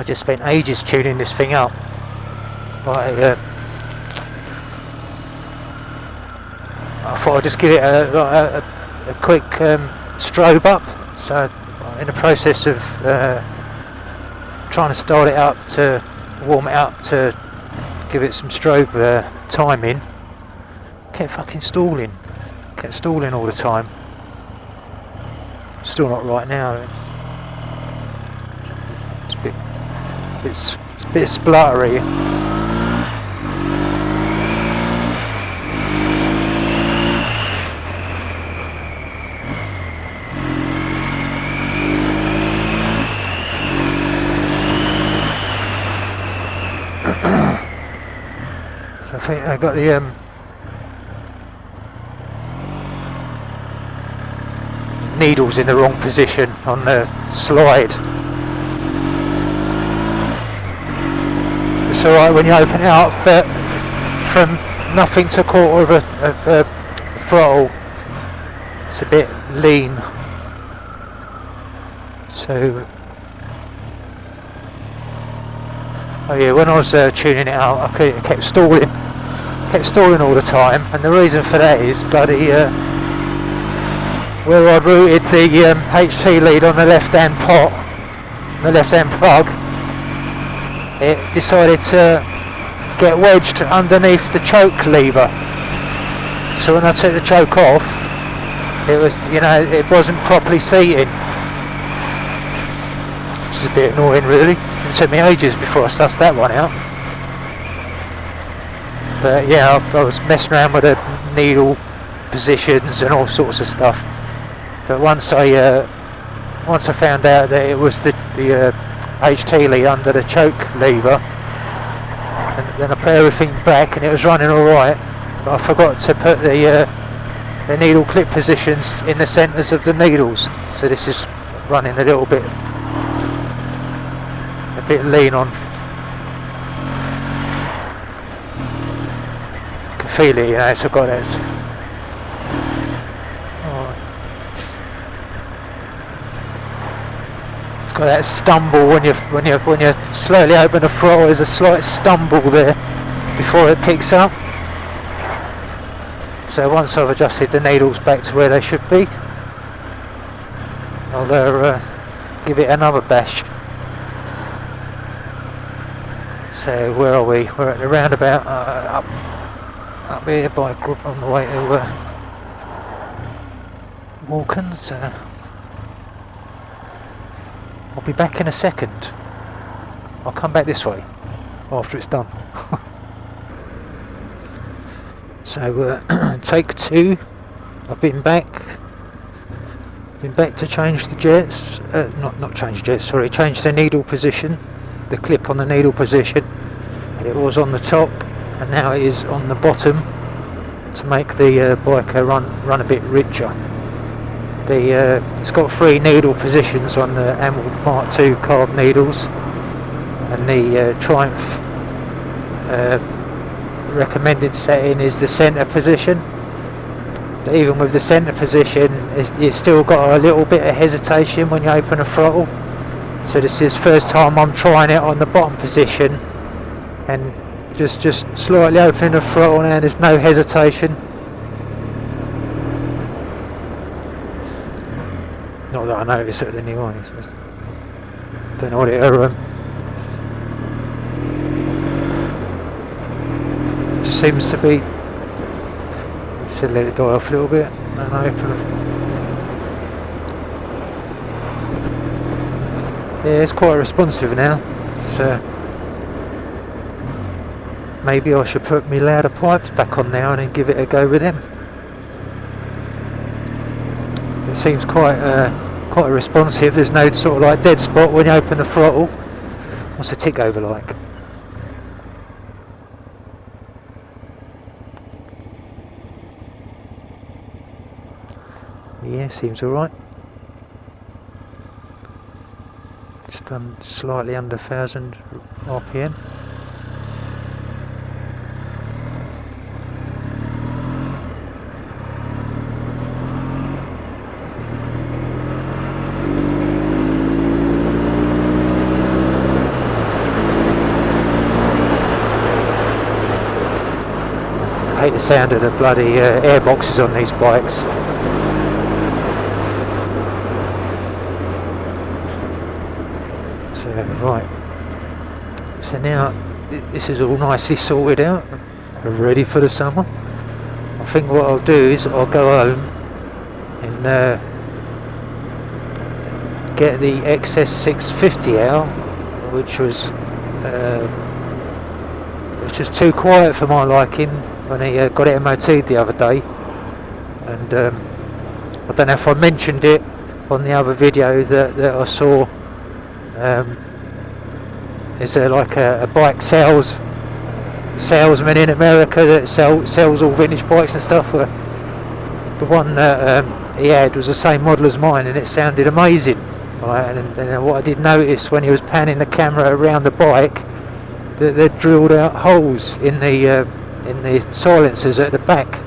just spent ages tuning this thing up. I thought I'd just give it a quick strobe up. So in the process of trying to start it up, to warm it up, to give it some strobe timing, kept fucking stalling. Kept stalling all the time. Still not right now. It's a bit spluttery. So I think I got the needles in the wrong position on the slide. It's alright when you open it up, but from nothing to quarter of a throttle, it's a bit lean. So, oh yeah, when I was tuning it out, I kept stalling all the time, and the reason for that is bloody where I'd routed the HT lead on the left-hand pot, the left-hand plug, it decided to get wedged underneath the choke lever. So when I took the choke off, it was, you know, it wasn't properly seating, which is a bit annoying really. It took me ages before I sussed that one out. But yeah, I was messing around with the needle positions and all sorts of stuff. But once I found out that it was the HT lead under the choke lever, and then I put everything back and it was running all right. But I forgot to put the needle clip positions in the centres of the needles, so this is running a bit lean on. I can feel it, you know. So I've got that. Got that stumble when you slowly open the throttle. There's a slight stumble there before it picks up. So once I've adjusted the needles back to where they should be, I'll give it another bash. So where are we? We're at the roundabout up here by a group on the way to Walkins. I'll be back in a second. I'll come back this way after it's done. So take two. I've been back to change the jets. Not change jets. Sorry, change the needle position. The clip on the needle position. It was on the top, and now it is on the bottom to make the biker run a bit richer. It's got 3 needle positions on the Emerald Mark II carb needles, and the Triumph recommended setting is the centre position. But even with the centre position, you've still got a little bit of hesitation when you open the throttle. So this is the first time I'm trying it on the bottom position, and just slightly opening the throttle now, there's no hesitation. Not that I notice it anyway. Don't know what it seems to be. Let's let it die off a little bit and open it. Yeah, it's quite responsive now. So maybe I should put my louder pipes back on now and then give it a go with them. It seems quite responsive. There's no sort of like dead spot when you open the throttle. What's the tick over like? Yeah, seems alright. Just done slightly under 1000 RPM. I hate the sound of the bloody airboxes on these bikes. So right, so now this is all nicely sorted out, ready for the summer. I think what I'll do is I'll go home and get the XS650 out, which was too quiet for my liking when he got it MOT'd the other day. And I don't know if I mentioned it on the other video that I saw. There's like a bike salesman in America that sells all vintage bikes and stuff. The one that he had was the same model as mine, and it sounded amazing. Right? And what I did notice when he was panning the camera around the bike, that they'd drilled out holes in the silencers at the back.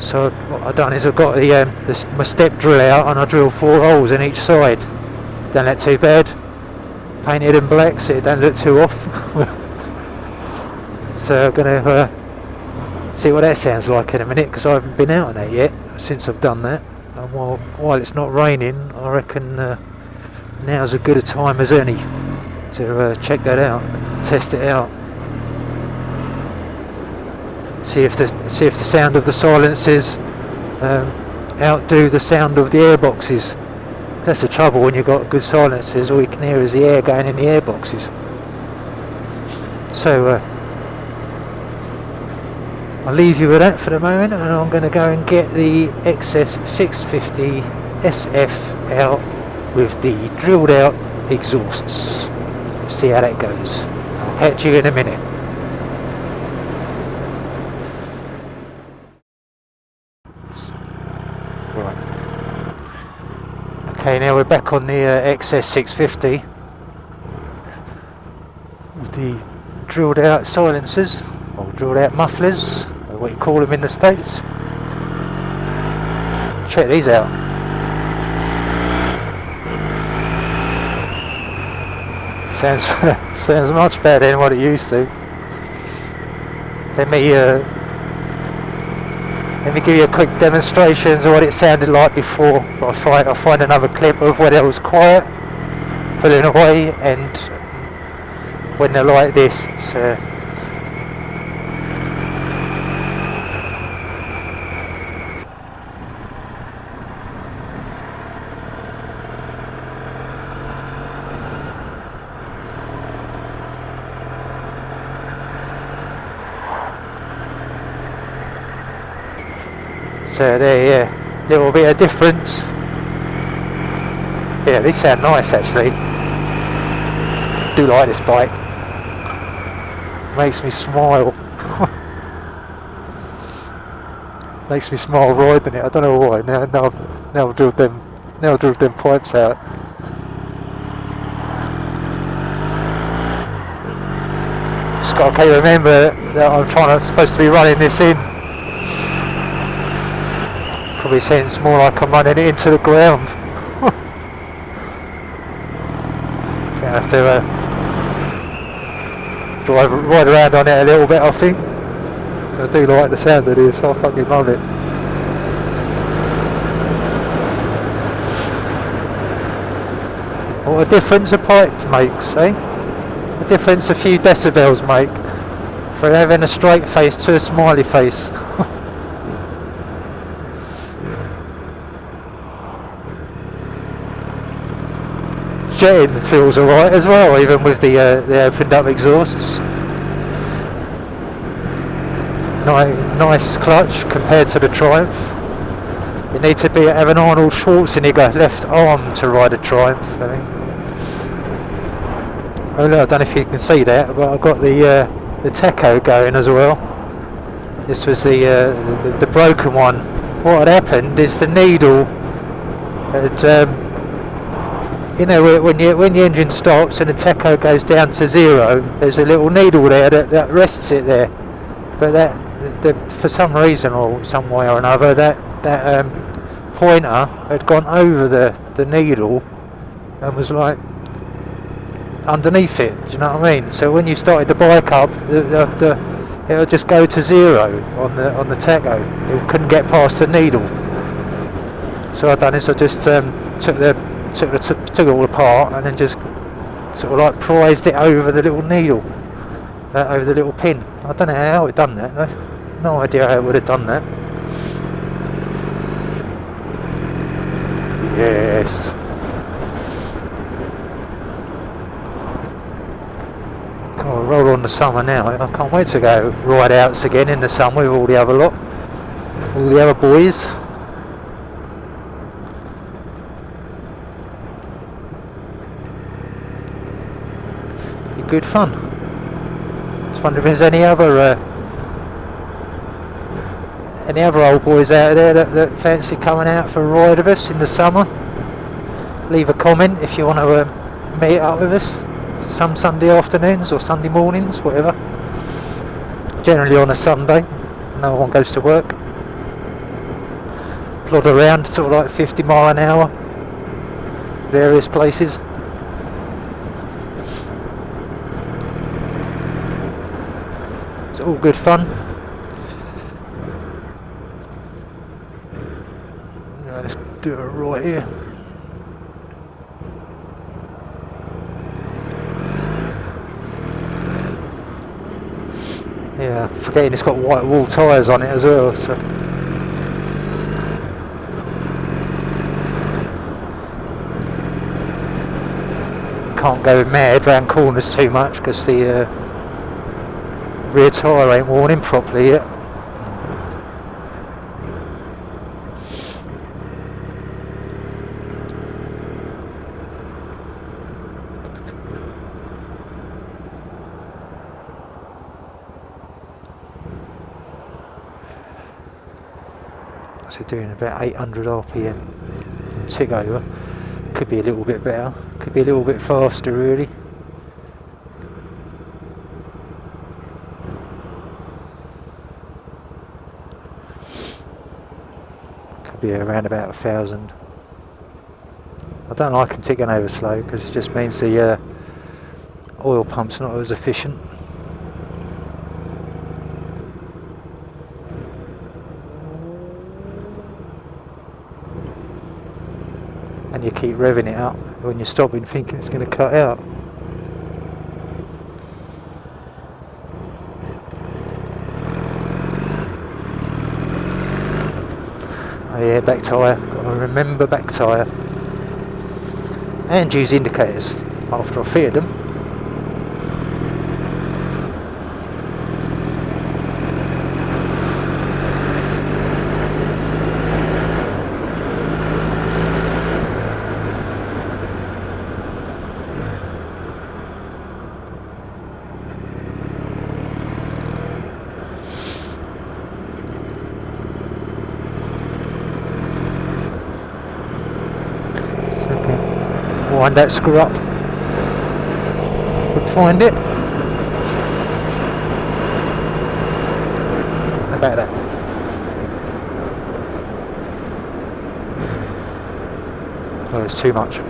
So what I've done is I've got my step drill out, and I drilled 4 holes in each side. Don't look too bad. Painted them black so it don't look too off. So I'm going to see what that sounds like in a minute, because I haven't been out on that yet since I've done that. And while it's not raining, I reckon now's as good a time as any to check that out, test it out, see if the sound of the silencers outdo the sound of the airboxes. That's the trouble when you've got good silencers. All you can hear is the air going in the airboxes. So I'll leave you with that for the moment, and I'm going to go and get the XS650 SF out with the drilled out exhausts. See how that goes. I'll catch you in a minute. Right. Okay, now we're back on the XS650 with the drilled out silencers, or drilled out mufflers, or what you call them in the States. Check these out. Sounds much better than what it used to. Let me give you a quick demonstration of what it sounded like before. I'll find another clip of when it was quiet, pulling away, and when they're like this. So there, yeah, little bit of difference. Yeah, these sound nice actually. Do like this bike. Makes me smile. Makes me smile riding it. I don't know why. Now I've drilled them pipes out. Just got to remember that I'm supposed to be running this in. Probably seems more like I'm running it into the ground. Gonna have to ride around on it a little bit, I think. I do like the sound of this. I fucking love it. What a difference a pipe makes, eh? A difference a few decibels make for having a straight face to a smiley face. Jetting feels alright as well, even with the opened up exhausts. Nice clutch compared to the Triumph. You need to have an Arnold Schwarzenegger left arm to ride a Triumph, I think. Oh look, I don't know if you can see that, but I've got the tacho going as well. This was the broken one. What had happened is the needle had you know, when the engine stops and the tacho goes down to 0, there's a little needle there that rests it there. But that for some reason or some way or another, that pointer had gone over the needle and was like underneath it. Do you know what I mean? So when you started the bike up, the it'll just go to 0 on the tacho. It couldn't get past the needle. So I done is I just took it all apart and then just sort of like prized it over the little needle, over the little pin. I don't know how it done that. No idea how it would have done that. Yes. God, roll on the summer now. I can't wait to go ride outs again in the summer with all the other lot, all the other boys. Be good fun. Just wonder if there's any other old boys out there that fancy coming out for a ride with us in the summer. Leave a comment if you want to meet up with us some Sunday afternoons or Sunday mornings, whatever. Generally on a Sunday, no one goes to work. Plod around sort of like 50 mile an hour, various places. It's all good fun. Let's do it right here. Yeah, forgetting it's got white wall tyres on it as well, so can't go mad round corners too much because the rear tyre ain't worn in properly yet. So doing about 800 RPM tick over. Could be a little bit better, could be a little bit faster really. Could be around about 1,000. I don't like them ticking over slow because it just means the oil pump's not as efficient. And you keep revving it up when you're stopping thinking it's going to cut out. Oh yeah, back tyre, got to remember back tyre. And use indicators after I fitted them. Wind that screw up. Could find it. About that. Oh, it's too much.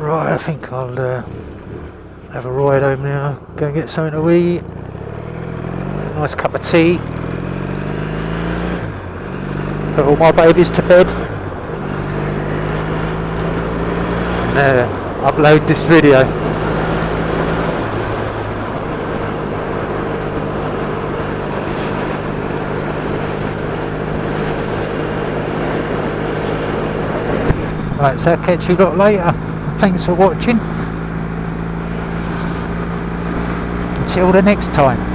Right, I think I'll have a ride home now, go and get something to eat, nice cup of tea, put all my babies to bed, and upload this video. Right, so I'll catch you lot later. Thanks for watching. Until the next time.